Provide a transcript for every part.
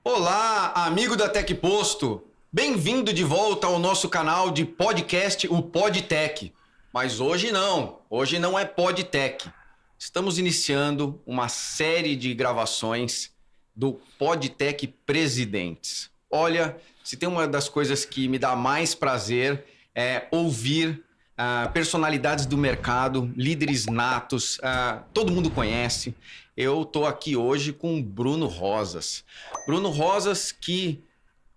Olá, amigo da Tec Posto! Bem-vindo de volta ao nosso canal de podcast, o PodTech. Mas hoje não é PodTech. Estamos iniciando uma série de gravações do PodTech Presidentes. Olha, se tem uma das coisas que me dá mais prazer é ouvir personalidades do mercado, líderes natos, todo mundo conhece. Eu estou aqui hoje com o Bruno Rosas. Bruno Rosas, que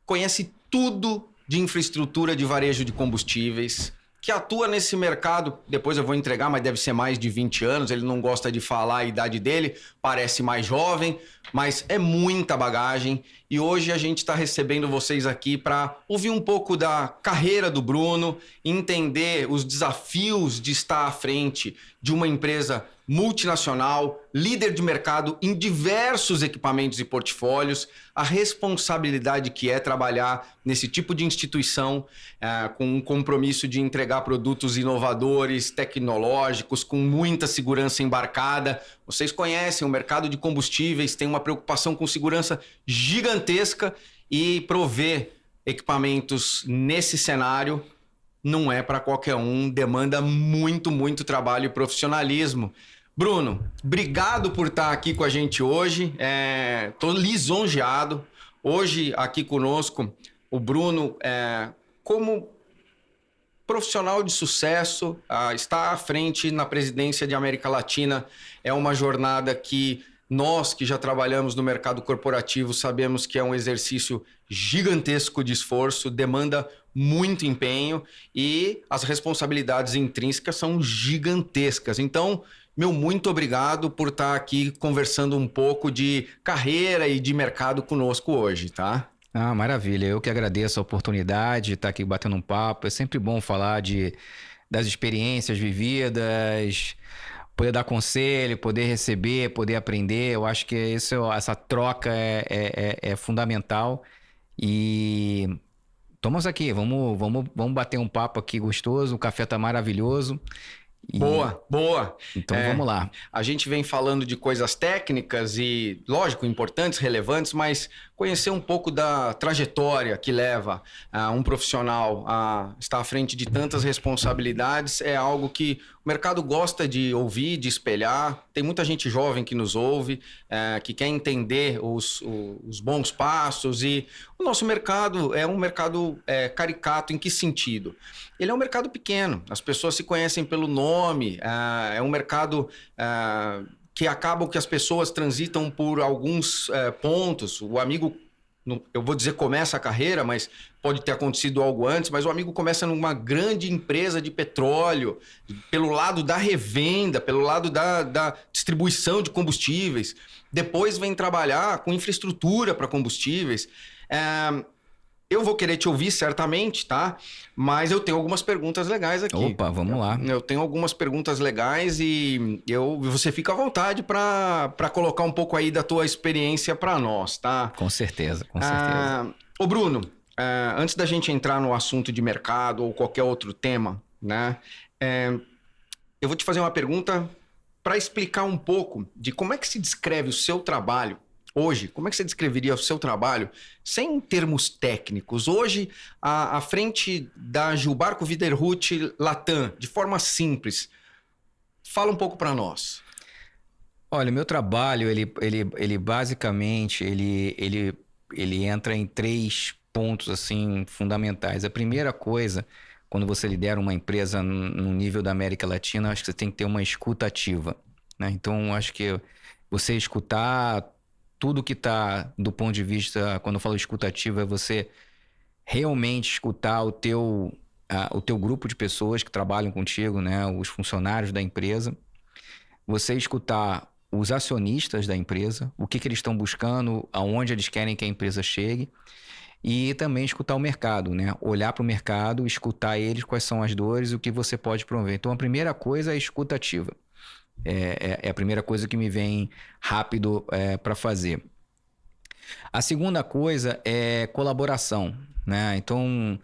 conhece tudo de infraestrutura de varejo de combustíveis, que atua nesse mercado, depois eu vou entregar, mas deve ser mais de 20 anos, ele não gosta de falar a idade dele, parece mais jovem, mas é muita bagagem. E hoje a gente está recebendo vocês aqui para ouvir um pouco da carreira do Bruno, entender os desafios de estar à frente de uma empresa multinacional, líder de mercado em diversos equipamentos e portfólios, a responsabilidade que é trabalhar nesse tipo de instituição com um compromisso de entregar produtos inovadores, tecnológicos, com muita segurança embarcada. Vocês conhecem o mercado de combustíveis, tem uma preocupação com segurança gigantesca e prover equipamentos nesse cenário não é para qualquer um, demanda muito trabalho e profissionalismo. Bruno, obrigado por estar aqui com a gente hoje, estou lisonjeado. Hoje aqui conosco o Bruno, como profissional de sucesso, está à frente na presidência de América Latina, é uma jornada que nós que já trabalhamos no mercado corporativo sabemos que é um exercício gigantesco de esforço, demanda muito empenho e as responsabilidades intrínsecas são gigantescas. Então, muito obrigado por estar aqui conversando um pouco de carreira e de mercado conosco hoje, tá? Maravilha. Eu que agradeço a oportunidade de estar aqui batendo um papo. É sempre bom falar das experiências vividas, poder dar conselho, poder receber, poder aprender. Eu acho que essa troca é fundamental. E estamos aqui, vamos bater um papo aqui gostoso. O café tá maravilhoso. Boa. Então vamos lá. A gente vem falando de coisas técnicas e, lógico, importantes, relevantes, mas conhecer um pouco da trajetória que leva um profissional a estar à frente de tantas responsabilidades é algo que o mercado gosta de ouvir, de espelhar. Tem muita gente jovem que nos ouve, que quer entender os bons passos, e o nosso mercado é um mercado caricato. Em que sentido? Ele é um mercado pequeno, as pessoas se conhecem pelo nome, é um mercado que acaba que as pessoas transitam por alguns pontos. O amigo, eu vou dizer começa a carreira, mas pode ter acontecido algo antes, mas o amigo começa numa grande empresa de petróleo, pelo lado da revenda, pelo lado da distribuição de combustíveis, depois vem trabalhar com infraestrutura para combustíveis. Eu vou querer te ouvir certamente, tá? Mas eu tenho algumas perguntas legais aqui. Opa, vamos lá. Eu tenho algumas perguntas legais e você fica à vontade para colocar um pouco aí da tua experiência para nós, tá? Com certeza. Ô Bruno, antes da gente entrar no assunto de mercado ou qualquer outro tema, né? Eu vou te fazer uma pergunta para explicar um pouco de como é que se descreve o seu trabalho hoje. Como é que você descreveria o seu trabalho sem termos técnicos? Hoje, à frente da Gilbarco Veeder-Root Latam, de forma simples, fala um pouco para nós. Olha, meu trabalho, ele basicamente, ele entra em 3 pontos assim fundamentais. A primeira coisa, quando você lidera uma empresa no nível da América Latina, acho que você tem que ter uma escuta ativa, né? Então, acho que você escutar tudo que está do ponto de vista, quando eu falo escutativa, é você realmente escutar o teu grupo de pessoas que trabalham contigo, né? Os funcionários da empresa. Você escutar os acionistas da empresa, o que eles estão buscando, aonde eles querem que a empresa chegue. E também escutar o mercado, né? Olhar para o mercado, escutar eles, quais são as dores, o que você pode promover. Então, a primeira coisa é a escuta ativa. É a primeira coisa que me vem rápido para fazer. A segunda coisa é colaboração, né? Então,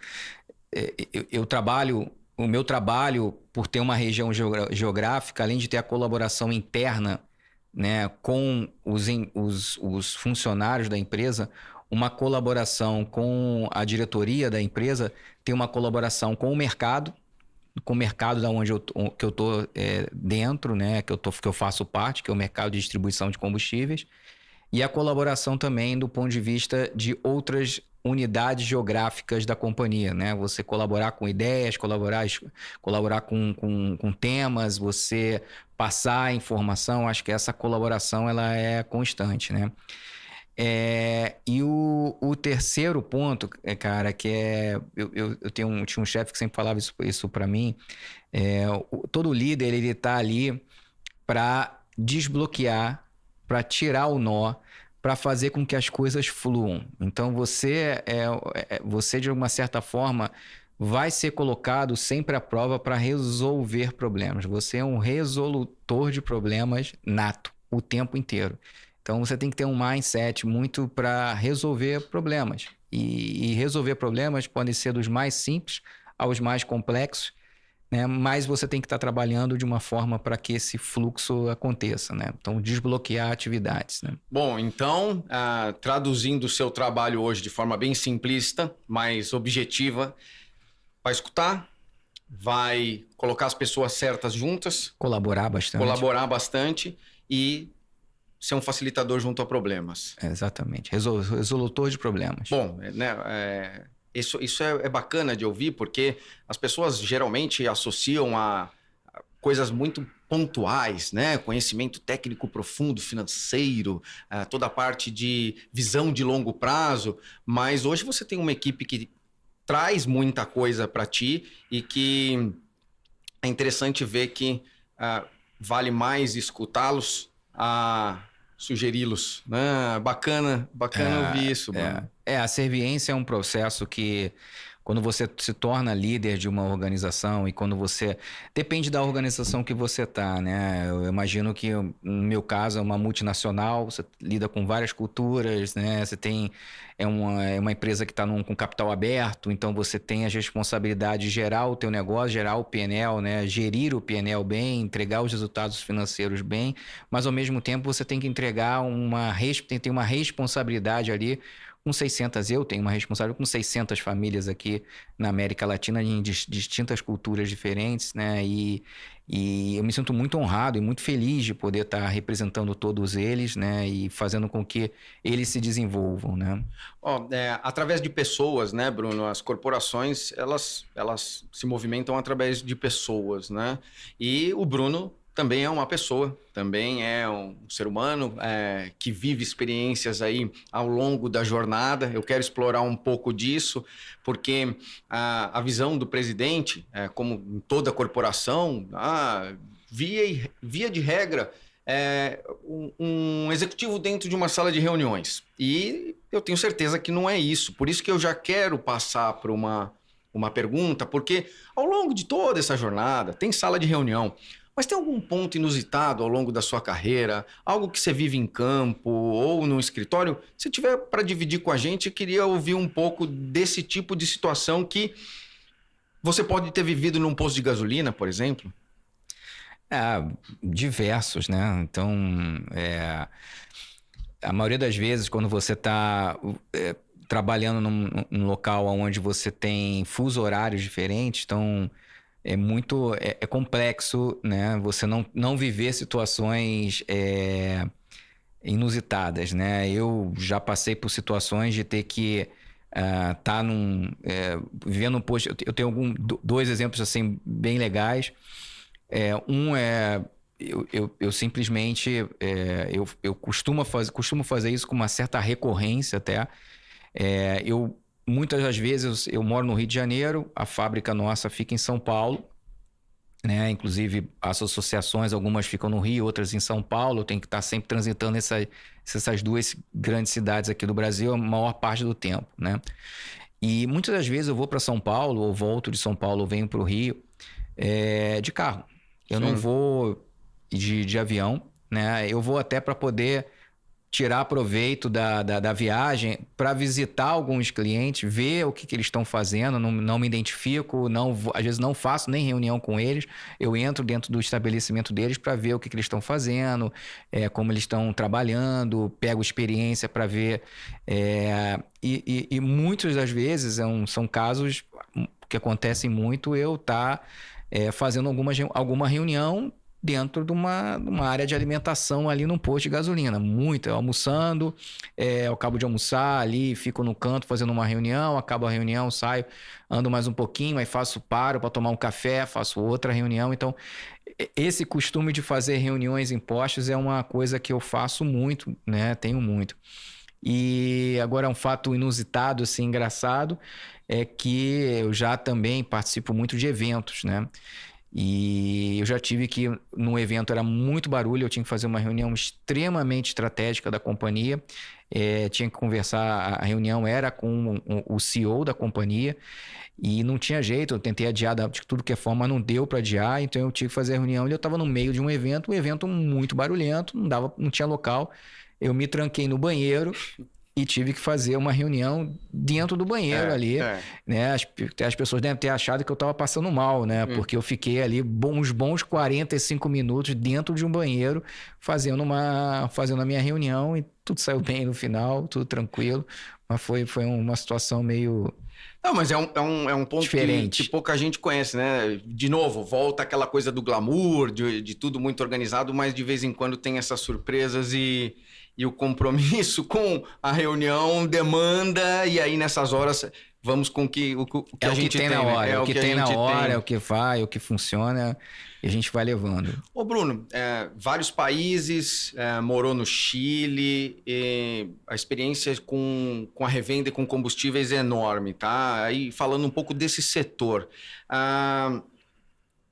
o meu trabalho, por ter uma região geográfica, além de ter a colaboração interna, né, com os funcionários da empresa, uma colaboração com a diretoria da empresa, tem uma colaboração com o mercado da onde que eu estou dentro, né? Que eu faço parte, que é o mercado de distribuição de combustíveis, e a colaboração também do ponto de vista de outras unidades geográficas da companhia, né? Você colaborar com ideias, colaborar com temas, você passar informação, acho que essa colaboração ela é constante, né? E o terceiro ponto, cara, que tinha um chefe que sempre falava isso para mim, todo líder ele tá ali para desbloquear, para tirar o nó, para fazer com que as coisas fluam. Então você de uma certa forma vai ser colocado sempre à prova para resolver problemas. Você é um resolutor de problemas nato o tempo inteiro. Então você tem que ter um mindset muito para resolver problemas. E resolver problemas podem ser dos mais simples aos mais complexos, né? Mas você tem que estar trabalhando de uma forma para que esse fluxo aconteça, né? Então, desbloquear atividades, né? Bom, então, traduzindo o seu trabalho hoje de forma bem simplista, mas objetiva, vai escutar, vai colocar as pessoas certas juntas, colaborar bastante e ser um facilitador junto a problemas. Exatamente. Resolutor de problemas. Bom, né, isso é bacana de ouvir, porque as pessoas geralmente associam a coisas muito pontuais, né? Conhecimento técnico profundo, financeiro, toda a parte de visão de longo prazo. Mas hoje você tem uma equipe que traz muita coisa para ti e que é interessante ver que vale mais escutá-los a sugeri-los, né? Bacana ouvir isso, Bruno. A serviência é um processo que, quando você se torna líder de uma organização e quando você... Depende da organização que você tá, né? Eu imagino que, no meu caso, é uma multinacional, você lida com várias culturas, né? Você tem... É uma empresa que está com capital aberto, então você tem as responsabilidades de gerar o teu negócio, gerar o P&L, né? Gerir o P&L bem, entregar os resultados financeiros bem, mas, ao mesmo tempo, você tem que entregar tem uma responsabilidade ali. Eu tenho uma responsabilidade com 600 famílias aqui na América Latina, em distintas culturas diferentes, né? E eu me sinto muito honrado e muito feliz de poder estar representando todos eles, né? E fazendo com que eles se desenvolvam, né? Através de pessoas, né, Bruno? As corporações, elas se movimentam através de pessoas, né? E o Bruno também é uma pessoa, também é um ser humano que vive experiências aí ao longo da jornada. Eu quero explorar um pouco disso, porque a visão do presidente, como em toda corporação, via de regra, um executivo dentro de uma sala de reuniões. E eu tenho certeza que não é isso. Por isso que eu já quero passar para uma pergunta, porque ao longo de toda essa jornada tem sala de reunião. Mas tem algum ponto inusitado ao longo da sua carreira? Algo que você vive em campo ou no escritório? Se tiver para dividir com a gente, eu queria ouvir um pouco desse tipo de situação que você pode ter vivido num posto de gasolina, por exemplo. Diversos, né? Então, a maioria das vezes, quando você está trabalhando num local onde você tem fuso horários diferentes, então... É complexo, né? Você não viver situações inusitadas, né? Eu já passei por situações de ter que estar vivendo um posto. Eu tenho dois exemplos assim bem legais. Eu simplesmente eu costumo fazer isso com uma certa recorrência até. Muitas das vezes eu moro no Rio de Janeiro, a fábrica nossa fica em São Paulo, né? Inclusive as associações, algumas ficam no Rio, outras em São Paulo. Eu tenho que estar sempre transitando essas duas grandes cidades aqui do Brasil a maior parte do tempo, né? E muitas das vezes eu vou para São Paulo, ou volto de São Paulo, ou venho para o Rio de carro. Eu não vou de avião, né? Eu vou até para poder tirar proveito da viagem para visitar alguns clientes, ver o que eles estão fazendo. Não me identifico, às vezes não faço nem reunião com eles. Eu entro dentro do estabelecimento deles para ver o que eles estão fazendo, como eles estão trabalhando, pego experiência para ver. E muitas das vezes são casos que acontecem muito, eu estar fazendo alguma reunião dentro de uma área de alimentação ali num posto de gasolina. Muito, almoçando, eu acabo de almoçar ali, fico no canto fazendo uma reunião, acabo a reunião, saio, ando mais um pouquinho, aí paro para tomar um café, faço outra reunião. Então, esse costume de fazer reuniões em postos é uma coisa que eu faço muito, né? Tenho muito. E agora um fato inusitado, assim, engraçado, é que eu já também participo muito de eventos, né? E eu já tive que, no evento era muito barulho, eu tinha que fazer uma reunião extremamente estratégica da companhia, tinha que conversar, a reunião era com o CEO da companhia e não tinha jeito, eu tentei adiar de tudo que é forma, não deu para adiar, então eu tive que fazer a reunião e eu estava no meio de um evento muito barulhento, não tinha local, eu me tranquei no banheiro e tive que fazer uma reunião dentro do banheiro ali, né? As pessoas devem ter achado que eu estava passando mal, né? Porque eu fiquei ali uns bons 45 minutos dentro de um banheiro fazendo a minha reunião e tudo saiu bem no final, tudo tranquilo. Mas foi uma situação meio... Não, mas é um ponto diferente. Que pouca gente conhece, né? De novo, volta aquela coisa do glamour, de tudo muito organizado, mas de vez em quando tem essas surpresas e o compromisso com a reunião demanda, e aí nessas horas vamos com o que a gente tem na hora, né? É o que tem na hora, é o que vai, é o que funciona, e a gente vai levando. Ô Bruno, vários países, morou no Chile, a experiência com a revenda e com combustíveis é enorme, tá? Aí falando um pouco desse setor,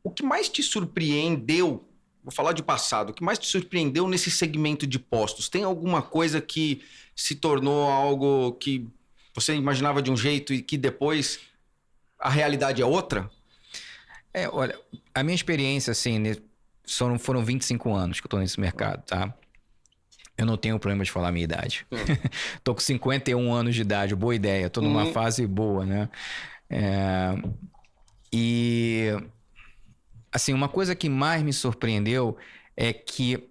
o que mais te surpreendeu? Vou falar de passado. O que mais te surpreendeu nesse segmento de postos? Tem alguma coisa que se tornou algo que você imaginava de um jeito e que depois a realidade é outra? Olha, a minha experiência, assim, foram 25 anos que eu tô nesse mercado, tá? Eu não tenho problema de falar a minha idade. Tô com 51 anos de idade, boa ideia. Tô numa fase boa, né? E... assim, uma coisa que mais me surpreendeu é que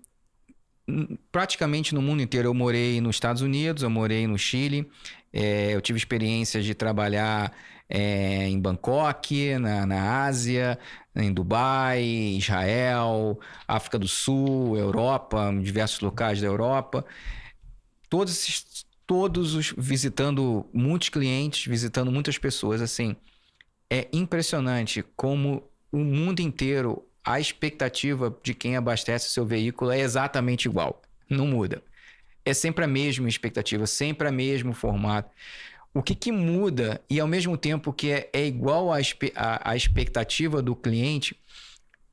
praticamente no mundo inteiro, eu morei nos Estados Unidos, eu morei no Chile, eu tive experiências de trabalhar em Bangkok, na Ásia, em Dubai, Israel, África do Sul, Europa, diversos locais da Europa. Visitando muitos clientes, visitando muitas pessoas, assim, é impressionante como o mundo inteiro, a expectativa de quem abastece o seu veículo é exatamente igual. Não muda. É sempre a mesma expectativa, sempre o mesmo formato. O que muda, e ao mesmo tempo que é igual à expectativa do cliente,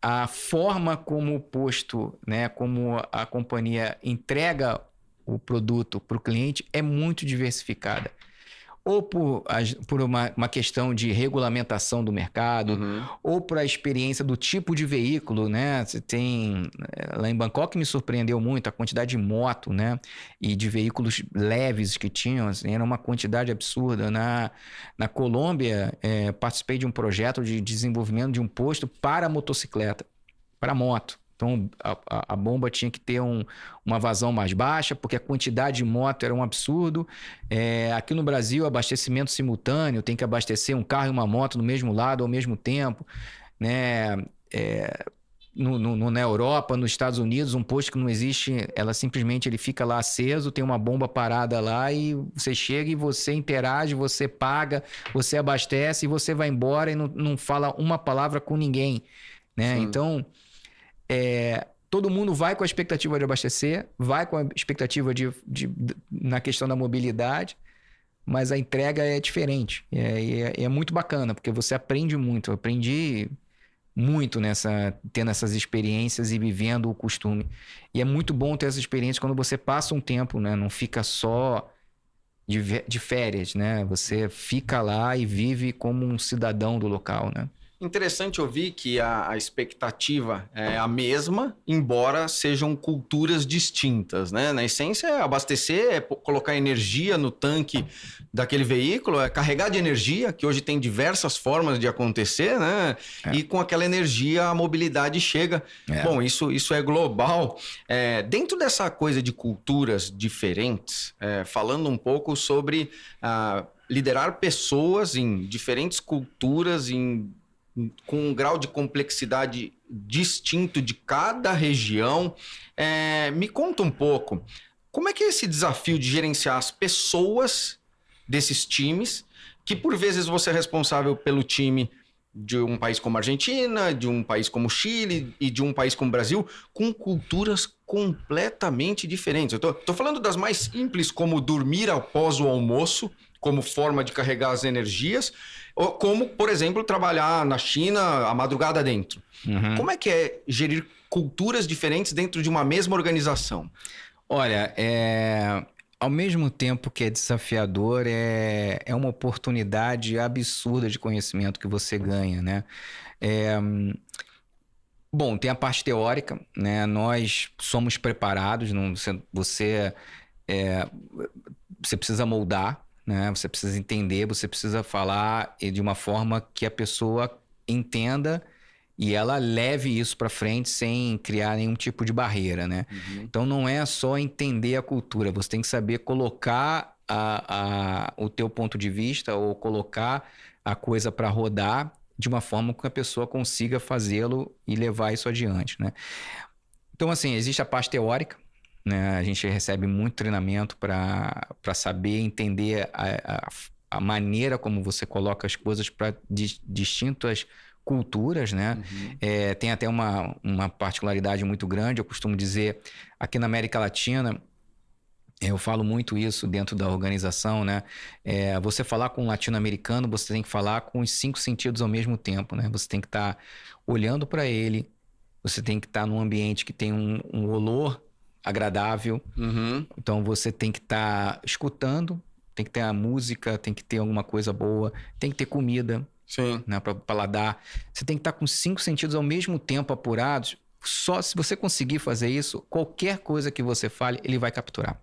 a forma como o posto, né, como a companhia entrega o produto para o cliente é muito diversificada. Ou por uma questão de regulamentação do mercado, ou por a experiência do tipo de veículo, né? Você tem... lá em Bangkok me surpreendeu muito a quantidade de moto, né? E de veículos leves que tinham, assim, era uma quantidade absurda. Na Colômbia, participei de um projeto de desenvolvimento de um posto para motocicleta, para moto. Então, a bomba tinha que ter uma vazão mais baixa, porque a quantidade de moto era um absurdo. Aqui no Brasil, abastecimento simultâneo, tem que abastecer um carro e uma moto no mesmo lado ao mesmo tempo, né? Na Europa, nos Estados Unidos, um posto que não existe, ele fica lá aceso, tem uma bomba parada lá e você chega e você interage, você paga, você abastece e você vai embora e não fala uma palavra com ninguém, né? Sim. Então... todo mundo vai com a expectativa de abastecer, vai com a expectativa na questão da mobilidade, mas a entrega é diferente. É muito bacana, porque você aprende muito. Eu aprendi muito tendo essas experiências e vivendo o costume. E é muito bom ter essa experiência quando você passa um tempo, né? Não fica só de férias, né? Você fica lá e vive como um cidadão do local, né? Interessante ouvir que a expectativa é a mesma, embora sejam culturas distintas, né? Na essência, é abastecer, é colocar energia no tanque daquele veículo, é carregar de energia, que hoje tem diversas formas de acontecer, né? É. E com aquela energia a mobilidade chega. É. Bom, isso é global. Dentro dessa coisa de culturas diferentes, falando um pouco sobre liderar pessoas em diferentes culturas, com um grau de complexidade distinto de cada região. Me conta um pouco, como é que é esse desafio de gerenciar as pessoas desses times, que por vezes você é responsável pelo time de um país como a Argentina, de um país como o Chile e de um país como o Brasil, com culturas completamente diferentes. Eu tô falando das mais simples, como dormir após o almoço, como forma de carregar as energias, ou como, por exemplo, trabalhar na China a madrugada dentro. Uhum. Como é que é gerir culturas diferentes dentro de uma mesma organização? Olha, ao mesmo tempo que é desafiador, é uma oportunidade absurda de conhecimento que você ganha, né? Bom, tem a parte teórica, né? Nós somos preparados, você precisa moldar, né? Você precisa entender, você precisa falar de uma forma que a pessoa entenda e ela leve isso para frente sem criar nenhum tipo de barreira, né? Uhum. Então não é só entender a cultura, você tem que saber colocar o teu ponto de vista ou colocar a coisa para rodar de uma forma que a pessoa consiga fazê-lo e levar isso adiante, né? Então, assim, existe a parte teórica, né? A gente recebe muito treinamento para saber entender a maneira como você coloca as coisas para distintas culturas, né? Uhum. Tem até uma particularidade muito grande, eu costumo dizer, aqui na América Latina, eu falo muito isso dentro da organização, né? Você falar com um latino-americano, você tem que falar com os 5 sentidos ao mesmo tempo, né? Você tem que estar olhando para ele, você tem que estar num ambiente que tem um olor agradável. Uhum. Então você tem que estar escutando, tem que ter a música, tem que ter alguma coisa boa, tem que ter comida, Sim. né, para o paladar. Você tem que estar com 5 sentidos ao mesmo tempo apurados. Só se você conseguir fazer isso, qualquer coisa que você fale, ele vai capturar.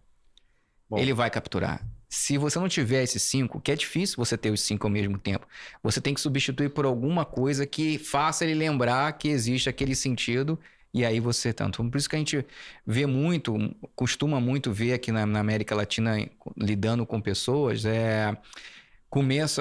Bom. Ele vai capturar. Se você não tiver esses 5, que é difícil você ter os 5 ao mesmo tempo, você tem que substituir por alguma coisa que faça ele lembrar que existe aquele sentido. E aí você tanto. Por isso que a gente vê muito, costuma muito ver aqui na América Latina, lidando com pessoas,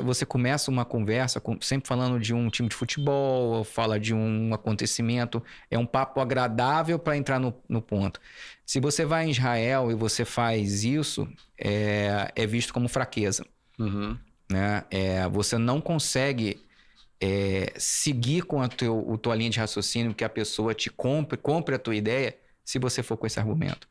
você começa uma conversa sempre falando de um time de futebol, fala de um acontecimento, é um papo agradável para entrar no ponto. Se você vai em Israel e você faz isso, é visto como fraqueza. Uhum. Né? Você não consegue seguir com a tua linha de raciocínio, que a pessoa te compre a tua ideia, se você for com esse argumento.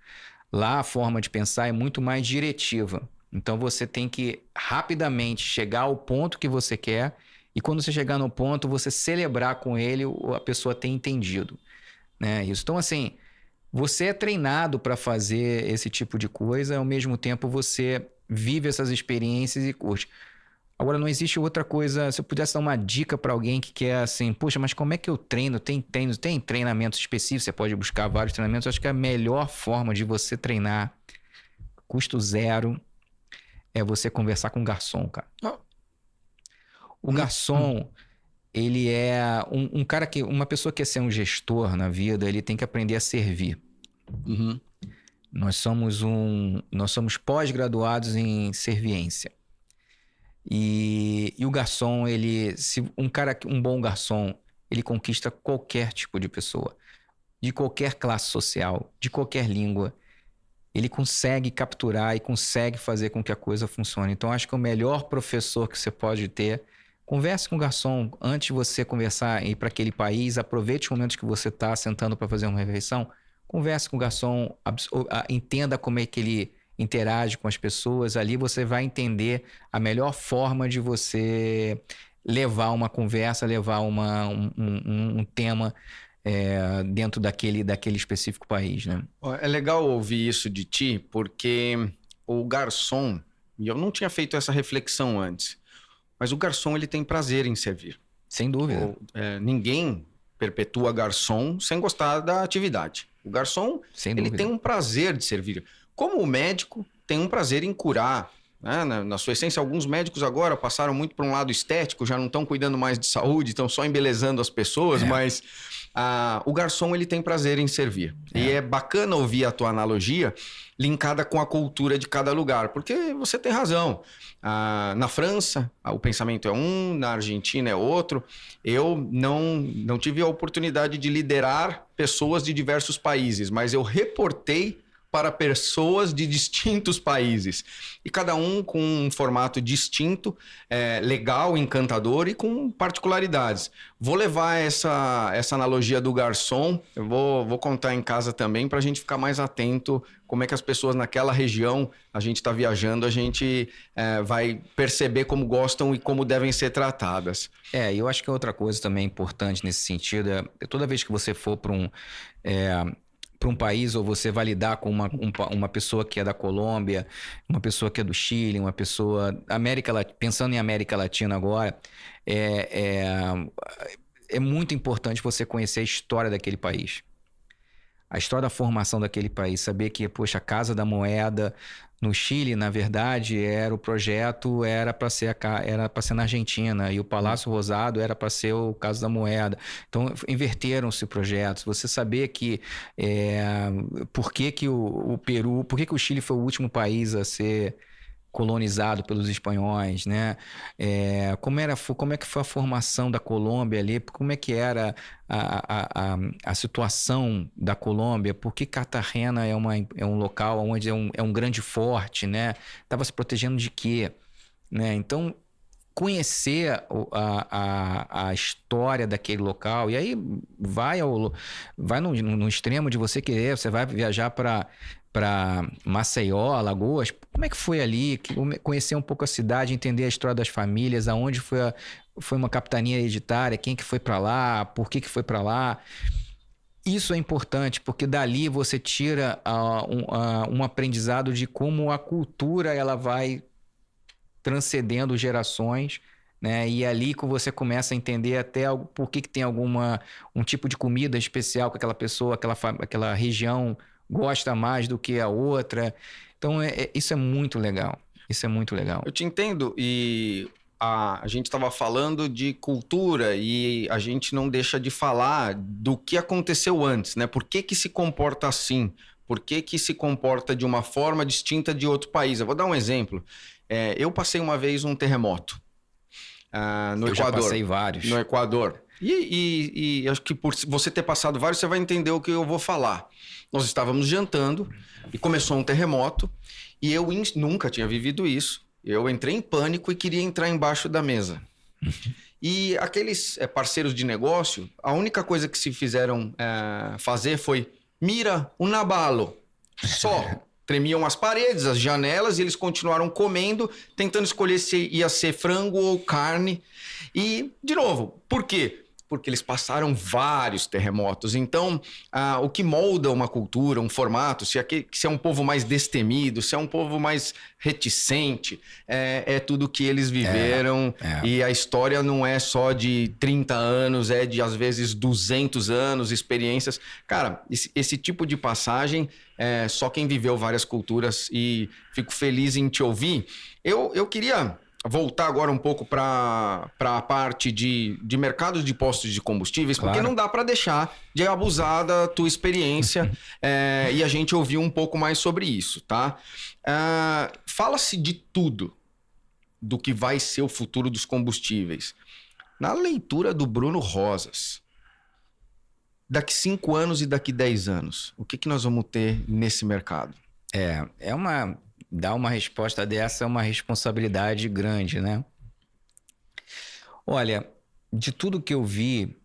Lá a forma de pensar é muito mais diretiva. Então você tem que rapidamente chegar ao ponto que você quer, e quando você chegar no ponto, você celebrar com ele a pessoa ter entendido, né? Isso. Então, assim, você é treinado para fazer esse tipo de coisa, ao mesmo tempo você vive essas experiências e curte. Agora, não existe outra coisa. Se eu pudesse dar uma dica para alguém que quer assim, poxa, mas como é que eu treino? Tem treinamentos específicos, você pode buscar vários treinamentos. Eu acho que a melhor forma de você treinar, custo zero, é você conversar com o garçom, cara. O garçom, ele é um cara uma pessoa que quer ser um gestor na vida, ele tem que aprender a servir. Uhum. Nós somos pós-graduados em serviência. E o garçom, um bom garçom, ele conquista qualquer tipo de pessoa, de qualquer classe social, de qualquer língua. Ele consegue capturar e consegue fazer com que a coisa funcione. Então, acho que o melhor professor que você pode ter, converse com o garçom antes de você conversar e ir para aquele país, aproveite os momentos que você está sentando para fazer uma refeição, converse com o garçom, entenda como é que ele interage com as pessoas. Ali você vai entender a melhor forma de você levar uma conversa, levar um tema dentro daquele específico país, né? É legal ouvir isso de ti, porque o garçom, e eu não tinha feito essa reflexão antes, mas o garçom ele tem prazer em servir. Sem dúvida. Ninguém perpetua garçom sem gostar da atividade. O garçom, Sem ele dúvida. tem um prazer de servir. Como o médico tem um prazer em curar, né? Na sua essência, alguns médicos agora passaram muito para um lado estético, já não estão cuidando mais de saúde, estão só embelezando as pessoas, mas o garçom, ele tem prazer em servir. E é bacana ouvir a tua analogia linkada com a cultura de cada lugar, porque você tem razão. Na França, o pensamento é um, na Argentina é outro. Eu não tive a oportunidade de liderar pessoas de diversos países, mas eu reportei para pessoas de distintos países. E cada um com um formato distinto, legal, encantador e com particularidades. Vou levar essa analogia do garçom, eu vou contar em casa também para a gente ficar mais atento como é que as pessoas naquela região, a gente está viajando, a gente vai perceber como gostam e como devem ser tratadas. E eu acho que outra coisa também importante nesse sentido toda vez que você for para um país, ou você vai lidar com uma pessoa que é da Colômbia, uma pessoa que é do Chile, uma pessoa... Pensando em América Latina agora, é muito importante você conhecer a história daquele país. A história da formação daquele país. Saber que, poxa, a Casa da Moeda no Chile, na verdade, o projeto era para ser na Argentina, e o Palácio Rosado era para ser o Casa da Moeda. Então, inverteram-se projetos. Você saber que por que o Peru, por que o Chile foi o último país a ser colonizado pelos espanhóis, né? Como é que foi a formação da Colômbia ali? Como é que era a situação da Colômbia? Por que Cartagena é um local onde é um grande forte, né? Estava se protegendo de quê? Né? Então, conhecer a história daquele local, e aí vai no extremo de você querer, você vai viajar para Maceió, Alagoas. Como é que foi ali? Conhecer um pouco a cidade, entender a história das famílias, aonde foi uma capitania hereditária, quem que foi para lá, por que foi para lá. Isso é importante, porque dali você tira um aprendizado de como a cultura ela vai transcendendo gerações, né? E ali que você começa a entender até por que tem um tipo de comida especial que aquela pessoa, aquela região gosta mais do que a outra. Então, isso é muito legal. Isso é muito legal. Eu te entendo, e a gente estava falando de cultura e a gente não deixa de falar do que aconteceu antes, né? Por que se comporta assim? Por que se comporta de uma forma distinta de outro país? Eu vou dar um exemplo. Eu passei uma vez um terremoto no Equador. Já passei vários. No Equador. E acho que por você ter passado vários, você vai entender o que eu vou falar. Nós estávamos jantando e começou um terremoto e eu nunca tinha vivido isso. Eu entrei em pânico e queria entrar embaixo da mesa. E aqueles parceiros de negócio, a única coisa que se fizeram fazer foi mira um nabalo. Só. Tremiam as paredes, as janelas, e eles continuaram comendo, tentando escolher se ia ser frango ou carne. E, de novo, por quê? Porque eles passaram vários terremotos. Então, o que molda uma cultura, um formato, se é um povo mais destemido, se é um povo mais reticente, é tudo que eles viveram. E a história não é só de 30 anos, é de, às vezes, 200 anos, experiências. Cara, esse tipo de passagem é só quem viveu várias culturas, e fico feliz em te ouvir. Eu queria voltar agora um pouco para a parte de mercados de postos de combustíveis, claro, porque não dá para deixar de abusar da tua experiência e a gente ouvir um pouco mais sobre isso, tá? Fala-se de tudo do que vai ser o futuro dos combustíveis. Na leitura do Bruno Rosas, daqui 5 anos e daqui 10 anos, o que nós vamos ter nesse mercado? Dar uma resposta dessa é uma responsabilidade grande, né? Olha, de tudo que eu vi,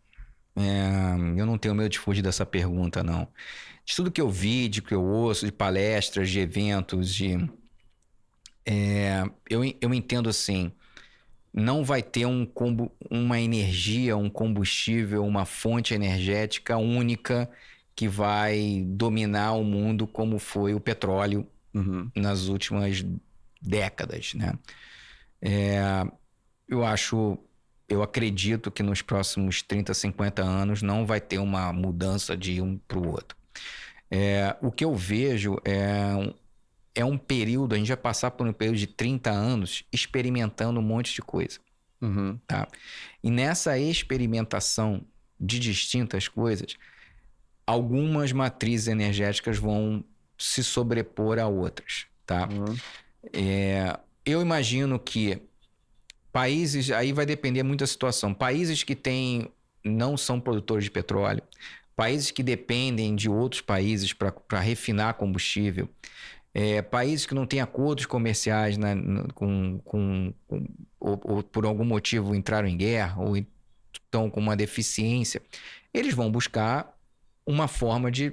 eu não tenho medo de fugir dessa pergunta, não. De tudo que eu vi, de que eu ouço, de palestras, de eventos, eu entendo assim, não vai ter uma energia, um combustível, uma fonte energética única que vai dominar o mundo como foi o petróleo nas últimas décadas, né? Eu acho eu acredito que nos próximos 30, 50 anos não vai ter uma mudança de um para o outro. O que eu vejo é um período, a gente vai passar por um período de 30 anos experimentando um monte de coisa. Uhum. Tá? E nessa experimentação de distintas coisas, algumas matrizes energéticas vão se sobrepor a outras. Tá? Uhum. Eu imagino que países, aí vai depender muito da situação, países que não são produtores de petróleo, países que dependem de outros países para refinar combustível, países que não têm acordos comerciais ou por algum motivo entraram em guerra ou estão com uma deficiência, eles vão buscar uma forma de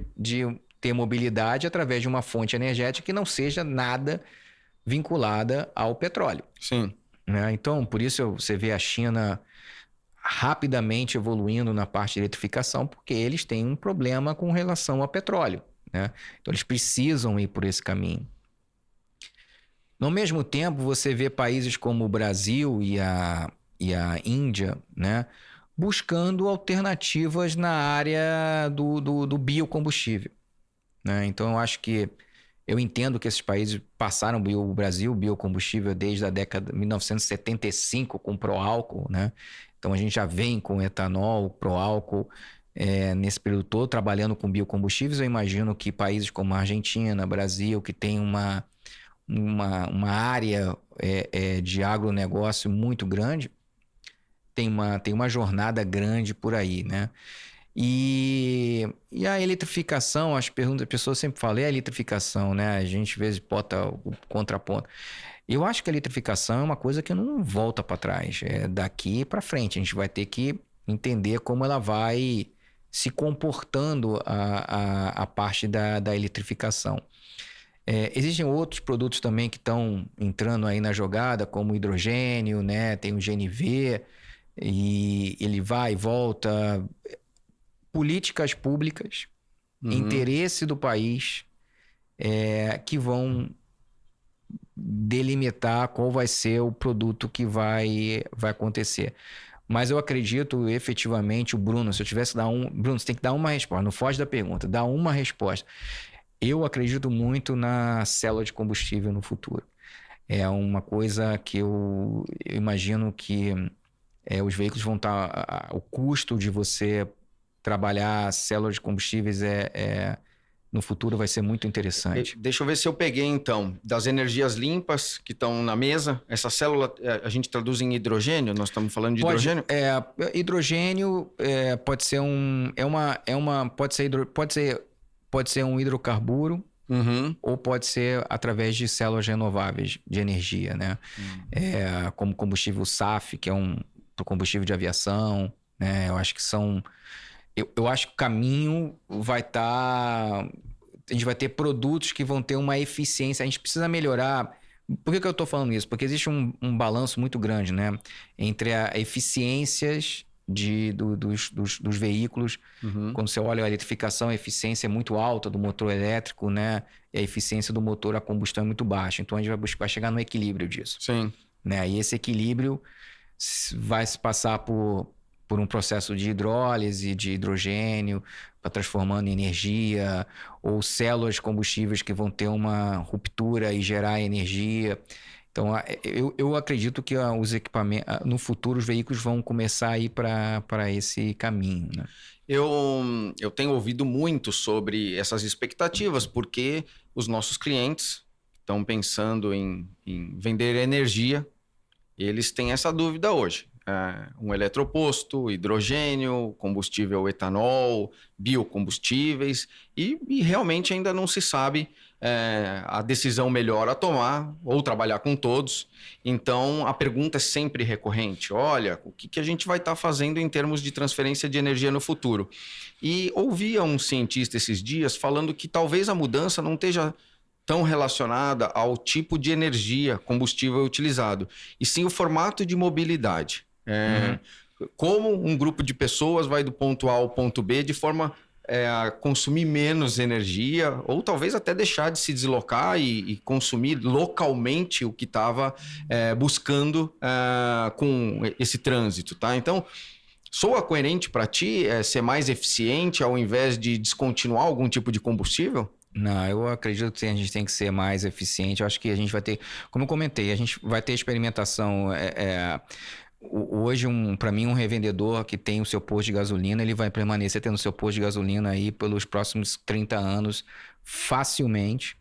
ter mobilidade através de uma fonte energética que não seja nada vinculada ao petróleo. Sim. Né? Então, por isso você vê a China rapidamente evoluindo na parte de eletrificação, porque eles têm um problema com relação ao petróleo. Né? Então, eles precisam ir por esse caminho. No mesmo tempo, você vê países como o Brasil e a Índia, né, buscando alternativas na área do biocombustível. Né? Então, eu entendo que esses países passaram o Brasil biocombustível desde a década de 1975 com pró-álcool, né? Então a gente já vem com etanol, pró-álcool nesse período todo trabalhando com biocombustíveis. Eu imagino que países como a Argentina, Brasil, que tem uma área de agronegócio muito grande, tem uma jornada grande por aí, né? E a eletrificação, as pessoas sempre falam, a eletrificação, né? A gente às vezes bota o contraponto. Eu acho que a eletrificação é uma coisa que não volta para trás, daqui para frente. A gente vai ter que entender como ela vai se comportando a parte da eletrificação. Existem outros produtos também que estão entrando aí na jogada, como o hidrogênio, né? Tem o GNV, e ele vai e volta. Políticas públicas, interesse do país, que vão delimitar qual vai ser o produto que vai acontecer. Mas eu acredito efetivamente, Bruno, se eu tivesse que dar Bruno, você tem que dar uma resposta, não foge da pergunta, dá uma resposta. Eu acredito muito na célula de combustível no futuro. É uma coisa que eu imagino que os veículos vão estar... O custo de você trabalhar células de combustíveis no futuro vai ser muito interessante. Deixa eu ver se eu peguei, então, das energias limpas que estão na mesa. Essa célula, a gente traduz em hidrogênio? Nós estamos falando de hidrogênio? Hidrogênio pode ser pode ser um hidrocarburo, ou pode ser através de células renováveis de energia, né? Como combustível SAF, que é pro combustível de aviação, né? Eu acho que eu acho que o caminho vai estar... A gente vai ter produtos que vão ter uma eficiência. A gente precisa melhorar... Por que eu estou falando isso? Porque existe um balanço muito grande, né? Entre as eficiências dos veículos. Quando você olha a eletrificação, a eficiência é muito alta do motor elétrico, né? E a eficiência do motor a combustão é muito baixa. Então, a gente vai chegar no equilíbrio disso. Sim. Né? E esse equilíbrio vai se passar por um processo de hidrólise, de hidrogênio, para transformando em energia, ou células de combustíveis que vão ter uma ruptura e gerar energia. Então, eu acredito que os equipamentos, no futuro, os veículos vão começar a ir para esse caminho, né? Eu tenho ouvido muito sobre essas expectativas, porque os nossos clientes estão pensando em vender energia, eles têm essa dúvida hoje. Um eletroposto, hidrogênio, combustível etanol, biocombustíveis, e realmente ainda não se sabe a decisão melhor a tomar ou trabalhar com todos. Então, a pergunta é sempre recorrente. Olha, o que a gente vai estar fazendo em termos de transferência de energia no futuro? E ouvia um cientista esses dias falando que talvez a mudança não esteja tão relacionada ao tipo de energia, combustível utilizado, e sim o formato de mobilidade. Como um grupo de pessoas vai do ponto A ao ponto B de forma a consumir menos energia, ou talvez até deixar de se deslocar e consumir localmente o que estava buscando com esse trânsito, tá? Então, soa coerente para ti ser mais eficiente ao invés de descontinuar algum tipo de combustível? Não, eu acredito que a gente tem que ser mais eficiente. Eu acho que a gente vai ter, como eu comentei, a gente vai ter experimentação. Hoje, para mim, um revendedor que tem o seu posto de gasolina, ele vai permanecer tendo o seu posto de gasolina aí pelos próximos 30 anos facilmente.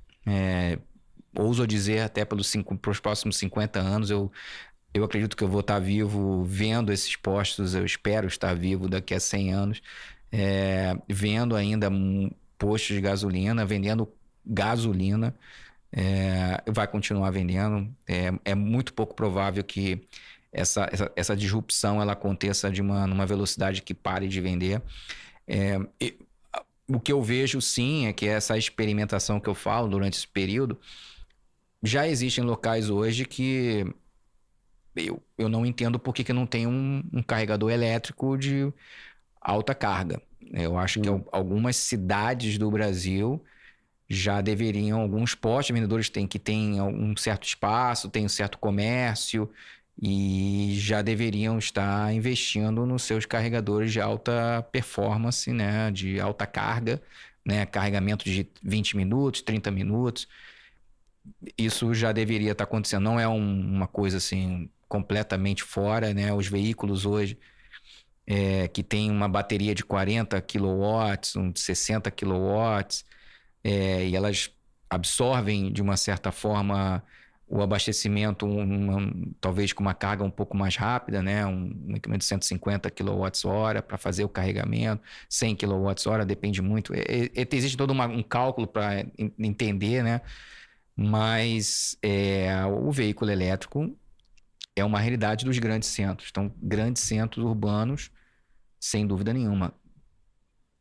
Ouso dizer até pelos próximos 50 anos. Eu acredito que eu vou estar vivo vendo esses postos, eu espero estar vivo daqui a 100 anos, vendo ainda postos de gasolina, vendendo gasolina, vai continuar vendendo. É muito pouco provável que essa disrupção ela aconteça numa velocidade que pare de vender. O que eu vejo, sim, é que essa experimentação que eu falo durante esse período, já existem locais hoje que eu não entendo por que não tem um carregador elétrico de alta carga. Eu acho que algumas cidades do Brasil já deveriam, alguns postos vendedores que têm um certo espaço, tem um certo comércio e já deveriam estar investindo nos seus carregadores de alta performance, né, de alta carga, né, carregamento de 20 minutos, 30 minutos. Isso já deveria estar acontecendo. Não é uma coisa assim completamente fora, né? Os veículos hoje que tem uma bateria de 40 kW, de 60 kW, e elas absorvem de uma certa forma o abastecimento, talvez com uma carga um pouco mais rápida, né? Um equipamento de 150 kWh para fazer o carregamento, 100 kWh, depende muito. Existe todo um cálculo para entender, né? Mas o veículo elétrico é uma realidade dos grandes centros. Então, grandes centros urbanos, sem dúvida nenhuma.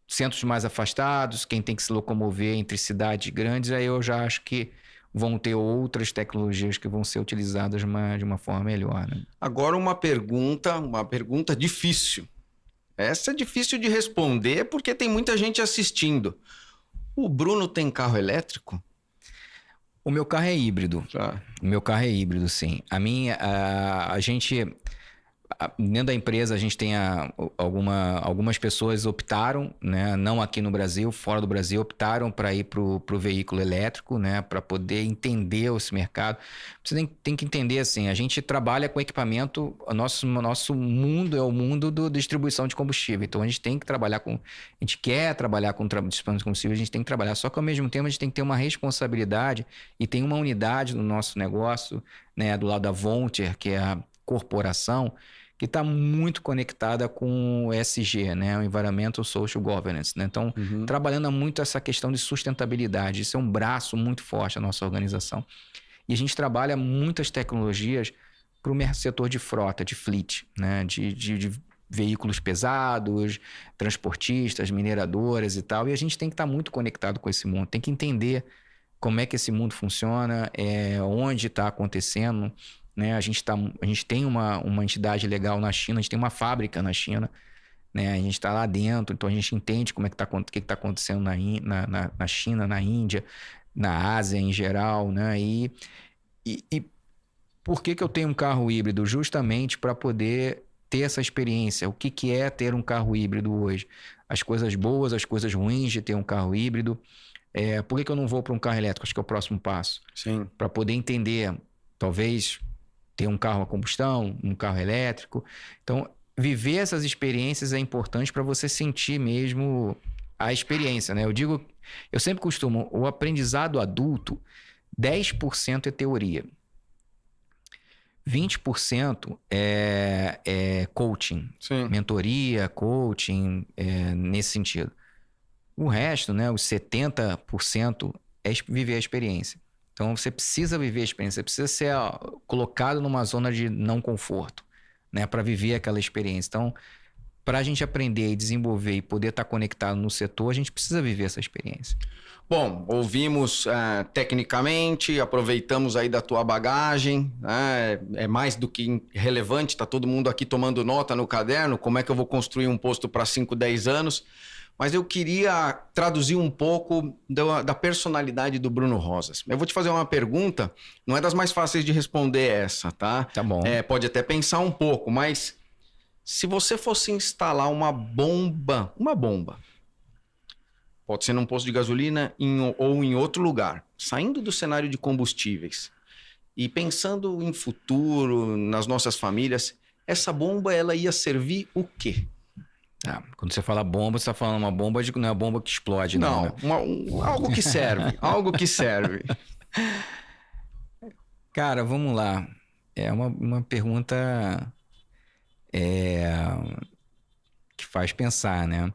Centros mais afastados, quem tem que se locomover entre cidades grandes, aí eu já acho que vão ter outras tecnologias que vão ser utilizadas de uma forma melhor, né? Agora uma pergunta difícil. Essa é difícil de responder porque tem muita gente assistindo. O Bruno tem carro elétrico? O meu carro é híbrido. O meu carro é híbrido, sim. A gente... Dentro da empresa, a gente tem algumas pessoas optaram, né, não aqui no Brasil, fora do Brasil, optaram para ir para o veículo elétrico, né, para poder entender esse mercado. Você tem que entender assim, a gente trabalha com equipamento, o nosso mundo é o mundo da distribuição de combustível. Então, a gente tem que trabalhar a gente quer trabalhar com distribuição de combustível, a gente tem que trabalhar. Só que, ao mesmo tempo, a gente tem que ter uma responsabilidade e tem uma unidade no nosso negócio, né, do lado da Vontier, que é a corporação, que está muito conectada com o ESG, né? O Environmental Social Governance, né? Então, trabalhando muito essa questão de sustentabilidade. Isso é um braço muito forte da nossa organização. E a gente trabalha muitas tecnologias para o setor de frota, de fleet, né? De veículos pesados, transportistas, mineradoras e tal. E a gente tem que estar muito conectado com esse mundo. Tem que entender como é que esse mundo funciona, onde está acontecendo, né? A gente tem uma entidade legal na China, a gente tem uma fábrica na China, né? A gente está lá dentro, então a gente entende o que está acontecendo na China, na Índia, na Ásia em geral, né? E por que eu tenho um carro híbrido? Justamente para poder ter essa experiência. O que é ter um carro híbrido hoje? As coisas boas, as coisas ruins de ter um carro híbrido. Por que eu não vou para um carro elétrico? Acho que é o próximo passo. Sim. Para poder entender, talvez... ter um carro a combustão, um carro elétrico. Então, viver essas experiências é importante para você sentir mesmo a experiência, né? Eu sempre costumo, o aprendizado adulto, 10% é teoria. 20% é coaching, Sim. mentoria, coaching, nesse sentido. O resto, né, os 70% é viver a experiência. Então, você precisa viver a experiência, você precisa ser colocado numa zona de não conforto, né, para viver aquela experiência. Então, para a gente aprender e desenvolver e poder estar conectado no setor, a gente precisa viver essa experiência. Bom, ouvimos tecnicamente, aproveitamos aí da tua bagagem, né? É mais do que relevante, está todo mundo aqui tomando nota no caderno, como é que eu vou construir um posto para 5, 10 anos, mas eu queria traduzir um pouco da personalidade do Bruno Rosas. Eu vou te fazer uma pergunta, não é das mais fáceis de responder essa, tá? Tá bom. Pode até pensar um pouco, mas se você fosse instalar uma bomba, pode ser num posto de gasolina ou em outro lugar, saindo do cenário de combustíveis e pensando em futuro, nas nossas famílias, essa bomba ela ia servir o quê? Quando você fala bomba, você tá falando uma bomba não é uma bomba que explode, não. Não, algo que serve, algo que serve. Cara, vamos lá. É uma pergunta que faz pensar, né?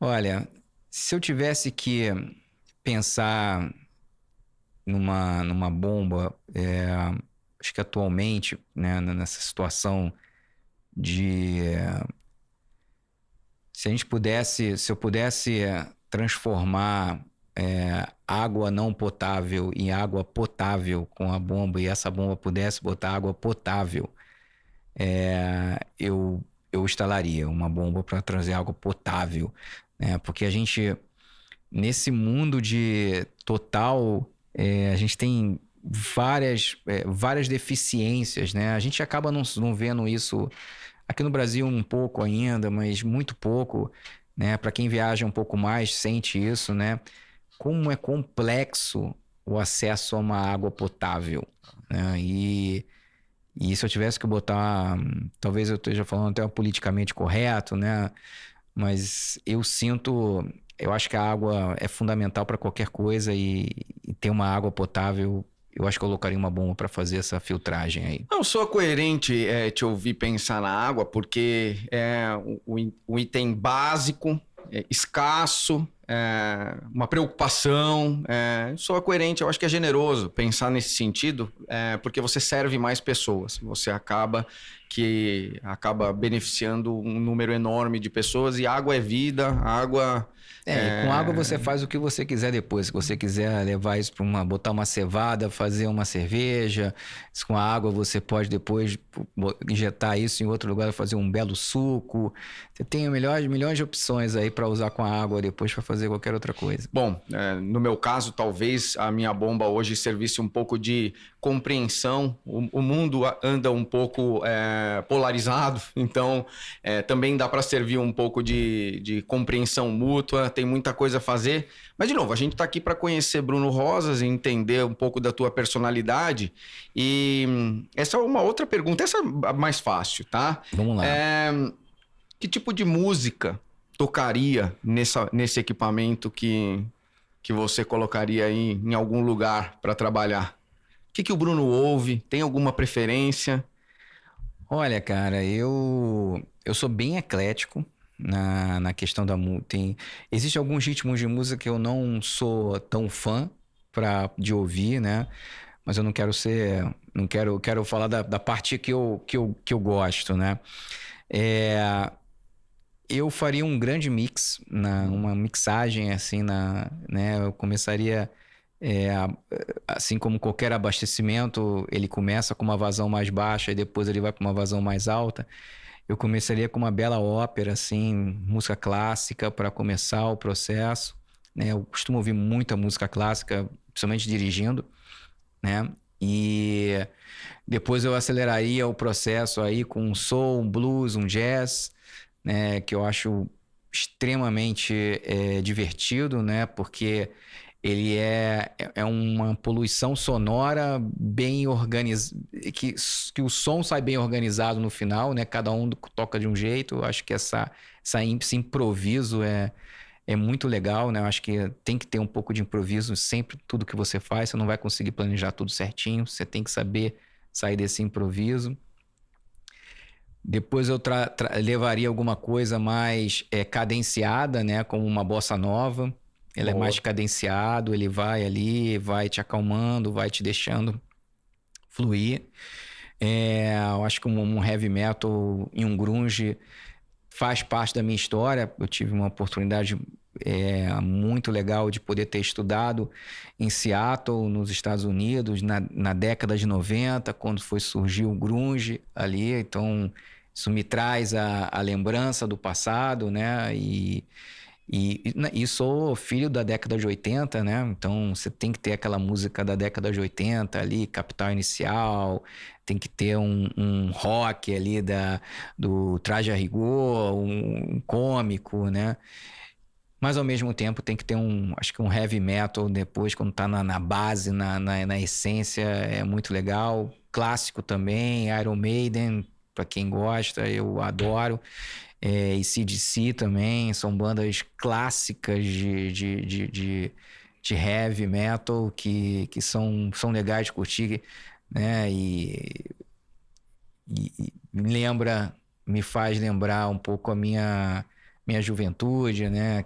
Olha, se eu tivesse que pensar numa bomba, acho que atualmente, né, nessa situação de... Se eu pudesse transformar água não potável em água potável com a bomba e essa bomba pudesse botar água potável, eu instalaria uma bomba para trazer água potável, né? Porque a gente, nesse mundo de total, a gente tem várias deficiências, né? A gente acaba não vendo isso aqui no Brasil um pouco ainda, mas muito pouco, né? Para quem viaja um pouco mais, sente isso, né? Como é complexo o acesso a uma água potável, né? E se eu tivesse que botar, talvez eu esteja falando até politicamente correto, né? Mas eu acho que a água é fundamental para qualquer coisa e ter uma água potável, eu acho que eu colocaria uma bomba para fazer essa filtragem aí. Não sou coerente te ouvir pensar na água, porque é um item básico, escasso, uma preocupação. Sou coerente, eu acho que é generoso pensar nesse sentido, porque você serve mais pessoas. Você acaba beneficiando um número enorme de pessoas e água é vida, água... E com água você faz o que você quiser depois. Se você quiser levar isso para botar uma cevada, fazer uma cerveja, com a água você pode depois injetar isso em outro lugar, fazer um belo suco. Você tem milhões de opções aí para usar com a água depois para fazer qualquer outra coisa. Bom, no meu caso, talvez a minha bomba hoje servisse um pouco de compreensão. O mundo anda um pouco polarizado, então também dá para servir um pouco de compreensão mútua. Tem muita coisa a fazer. Mas, de novo, a gente está aqui para conhecer Bruno Rosas e entender um pouco da tua personalidade. E essa é uma outra pergunta. Essa é mais fácil, tá? Vamos lá. Que tipo de música tocaria nesse equipamento que você colocaria aí em algum lugar para trabalhar? O que o Bruno ouve? Tem alguma preferência? Olha, cara, eu sou bem eclético na questão da música. Existem alguns ritmos de música que eu não sou tão fã de ouvir, né? Mas eu não quero quero falar da parte que eu gosto, né? Eu faria um grande mix, uma mixagem assim, né? Eu começaria, assim como qualquer abastecimento, ele começa com uma vazão mais baixa e depois ele vai para uma vazão mais alta. Eu começaria com uma bela ópera, assim, música clássica para começar o processo, né? Eu costumo ouvir muita música clássica, principalmente dirigindo, né? E depois eu aceleraria o processo aí com um soul, um blues, um jazz, né? Que eu acho extremamente divertido, né? Porque ele é uma poluição sonora bem organizada, que o som sai bem organizado no final, né? Cada um toca de um jeito. Eu acho que esse improviso é muito legal, né? Eu acho que tem que ter um pouco de improviso sempre, tudo que você faz. Você não vai conseguir planejar tudo certinho. Você tem que saber sair desse improviso. Depois eu levaria alguma coisa mais cadenciada, né? Como uma bossa nova. Ele é mais cadenciado, ele vai ali, vai te acalmando, vai te deixando fluir. Eu acho que um heavy metal e um grunge faz parte da minha história. Eu tive uma oportunidade muito legal de poder ter estudado em Seattle, nos Estados Unidos, na década de 90, quando surgiu o grunge ali. Então, Isso me traz a lembrança do passado, né? E sou filho da década de 80, né? Então você tem que ter aquela música da década de 80 ali, Capital Inicial, tem que ter um rock ali do Traje a Rigor, um cômico, né? Mas ao mesmo tempo tem que ter acho que um heavy metal depois, quando tá na base, na essência, é muito legal. Clássico também, Iron Maiden, pra quem gosta, eu adoro. AC/DC também, são bandas clássicas de heavy metal que são legais de curtir, né? E me faz lembrar um pouco a minha juventude, né?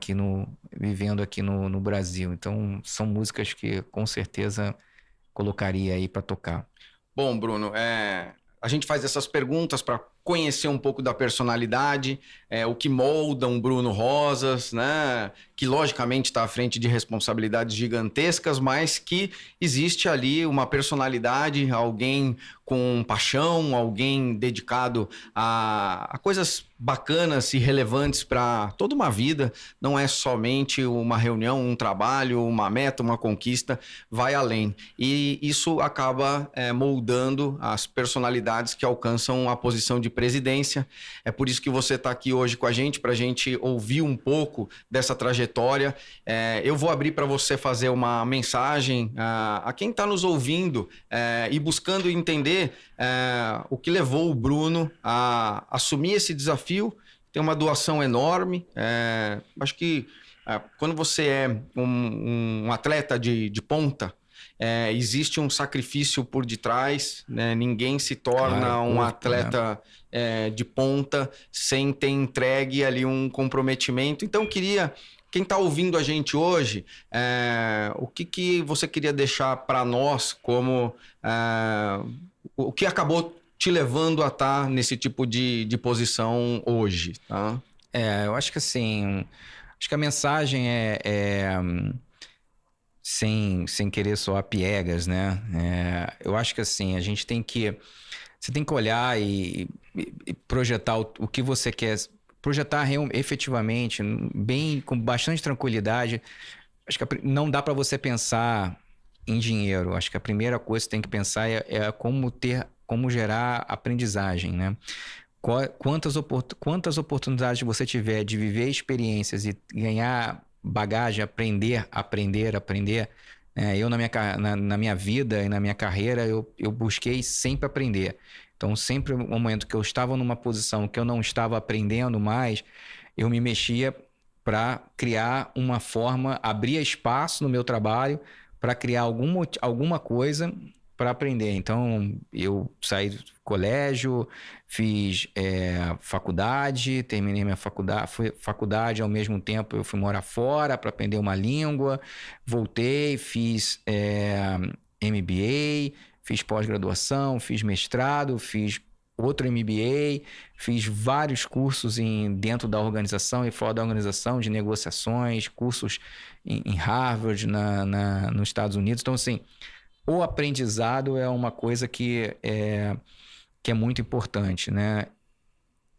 Vivendo aqui no Brasil. Então, são músicas que com certeza colocaria aí para tocar. Bom, Bruno, a gente faz essas perguntas para conhecer um pouco da personalidade, o que molda um Bruno Rosas, né? Que logicamente está à frente de responsabilidades gigantescas, mas que existe ali uma personalidade, alguém com paixão, alguém dedicado a coisas bacanas e relevantes para toda uma vida. Não é somente uma reunião, um trabalho, uma meta, uma conquista, vai além. E isso acaba moldando as personalidades que alcançam a posição de presidência. É por isso que você está aqui hoje com a gente, para a gente ouvir um pouco dessa trajetória. Eu vou abrir para você fazer uma mensagem a quem está nos ouvindo e buscando entender o que levou o Bruno a assumir esse desafio. Tem uma doação enorme. Acho que quando você é um atleta de ponta, existe um sacrifício por detrás, né? Ninguém se torna Claro, um corpo, atleta de ponta sem ter entregue ali um comprometimento. Então, quem está ouvindo a gente hoje, o que você queria deixar para nós como o que acabou te levando a estar nesse tipo de posição hoje, tá? Eu acho que assim, acho que a mensagem sem querer soar piegas, né? Eu acho que assim, você tem que olhar e projetar o que você quer, projetar efetivamente, bem, com bastante tranquilidade. Acho que não dá para você pensar em dinheiro. Acho que a primeira coisa que você tem que pensar é como gerar aprendizagem, né? Quantas oportunidades você tiver de viver experiências e ganhar bagagem, aprender. Eu, na minha vida e na minha carreira, eu busquei sempre aprender. Então, sempre no momento que eu estava numa posição que eu não estava aprendendo mais, eu me mexia para criar uma forma, abria espaço no meu trabalho para criar alguma coisa para aprender. Então, eu saí do colégio, fiz faculdade, terminei minha faculdade, ao mesmo tempo eu fui morar fora para aprender uma língua, voltei, fiz MBA, fiz pós-graduação, fiz mestrado, fiz outro MBA, fiz vários cursos dentro da organização e fora da organização, de negociações, cursos em Harvard, nos Estados Unidos. Então, assim, o aprendizado é uma coisa que é muito importante, né?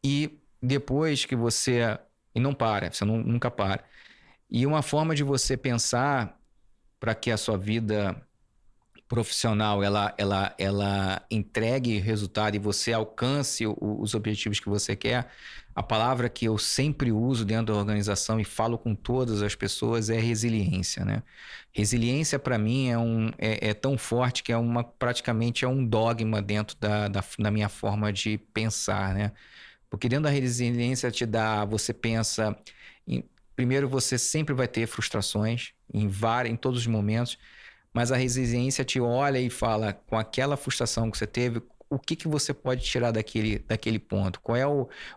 E depois que você... E não para, você nunca para. E uma forma de você pensar para que a sua vida profissional ela entregue resultado e você alcance os objetivos que você quer, a palavra que eu sempre uso dentro da organização e falo com todas as pessoas é resiliência, né? Resiliência para mim é tão forte que praticamente é um dogma dentro da minha forma de pensar, né? Porque dentro da resiliência você pensa primeiro, você sempre vai ter frustrações em todos os momentos, mas a resiliência te olha e fala, com aquela frustração que você teve, o que você pode tirar daquele ponto?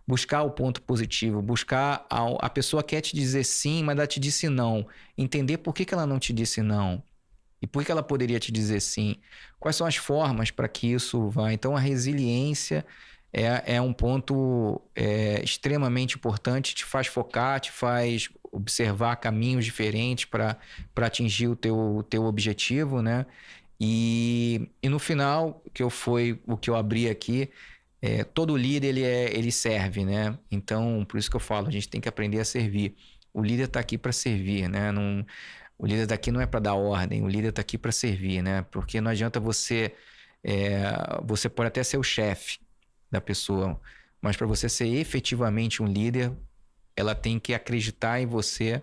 Buscar o ponto positivo, buscar a pessoa quer te dizer sim, mas ela te disse não. Entender por que ela não te disse não. E por que ela poderia te dizer sim. Quais são as formas para que isso vá? Então, a resiliência é um ponto extremamente importante, te faz focar, te faz observar caminhos diferentes para atingir o teu objetivo, né? E no final, o que eu abri aqui, todo líder ele serve, né? Então, por isso que eu falo, a gente tem que aprender a servir. O líder está aqui para servir, né? O líder daqui não é para dar ordem, o líder está aqui para servir, né? Porque não adianta você pode até ser o chefe da pessoa, mas para você ser efetivamente um líder, ela tem que acreditar em você,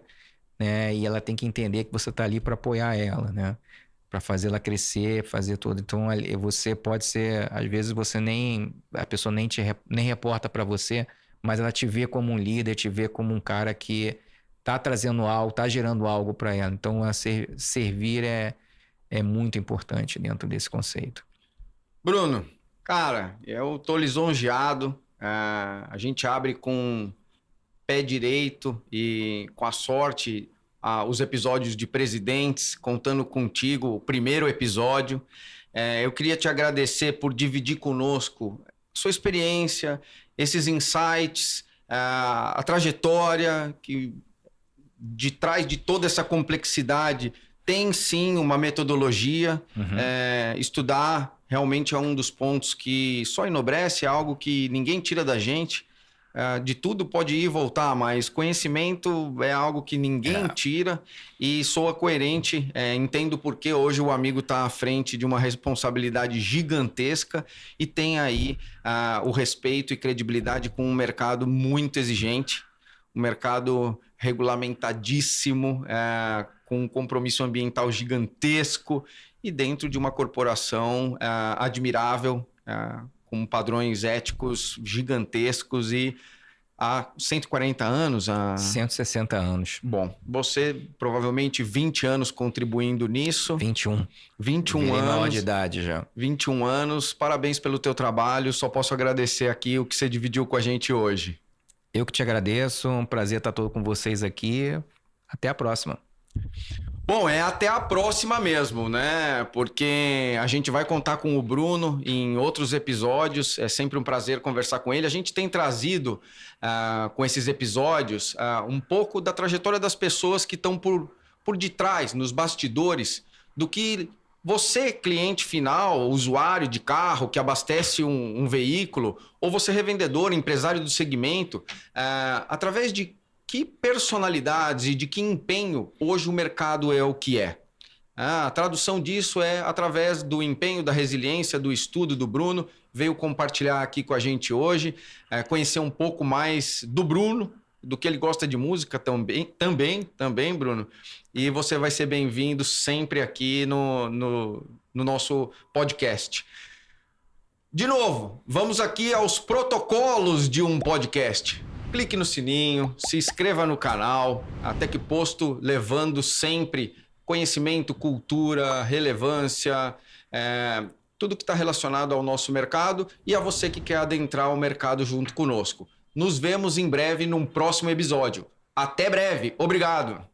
né? E ela tem que entender que você está ali para apoiar ela, né? Para fazê-la crescer, fazer tudo. Então, você pode ser, às vezes a pessoa nem reporta para você, mas ela te vê como um líder, te vê como um cara que tá trazendo algo, tá gerando algo para ela. Então, servir é muito importante dentro desse conceito. Bruno, cara, eu tô lisonjeado. A gente abre com pé direito e com a sorte os episódios de Presidentes, contando contigo, o primeiro episódio. Eu queria te agradecer por dividir conosco sua experiência, esses insights, a trajetória que de trás de toda essa complexidade tem sim uma metodologia. Estudar realmente é um dos pontos que só enobrece, é algo que ninguém tira da gente. De tudo pode ir e voltar, mas conhecimento é algo que ninguém tira e soa coerente. Entendo porque hoje o amigo está à frente de uma responsabilidade gigantesca e tem aí o respeito e credibilidade com um mercado muito exigente, um mercado regulamentadíssimo, com um compromisso ambiental gigantesco e dentro de uma corporação admirável, com padrões éticos gigantescos e há 140 anos... 160 anos. Bom, você provavelmente 20 anos contribuindo nisso. 21. 21 Virei anos. maior de idade já. 21 anos. Parabéns pelo teu trabalho. Só posso agradecer aqui o que você dividiu com a gente hoje. Eu que te agradeço. Um prazer estar todo com vocês aqui. Até a próxima. Bom, até a próxima mesmo, né? Porque a gente vai contar com o Bruno em outros episódios. É sempre um prazer conversar com ele. A gente tem trazido com esses episódios um pouco da trajetória das pessoas que estão por detrás, nos bastidores, do que você, cliente final, usuário de carro que abastece um veículo, ou você revendedor, empresário do segmento, através de que personalidades e de que empenho hoje o mercado é o que é. A tradução disso é através do empenho, da resiliência, do estudo do Bruno. Veio compartilhar aqui com a gente hoje, conhecer um pouco mais do Bruno, do que ele gosta de música também, Bruno. E você vai ser bem-vindo sempre aqui no nosso podcast. De novo, vamos aqui aos protocolos de um podcast. Clique no sininho, se inscreva no canal, até que posto levando sempre conhecimento, cultura, relevância, tudo que está relacionado ao nosso mercado e a você que quer adentrar o mercado junto conosco. Nos vemos em breve num próximo episódio. Até breve. Obrigado.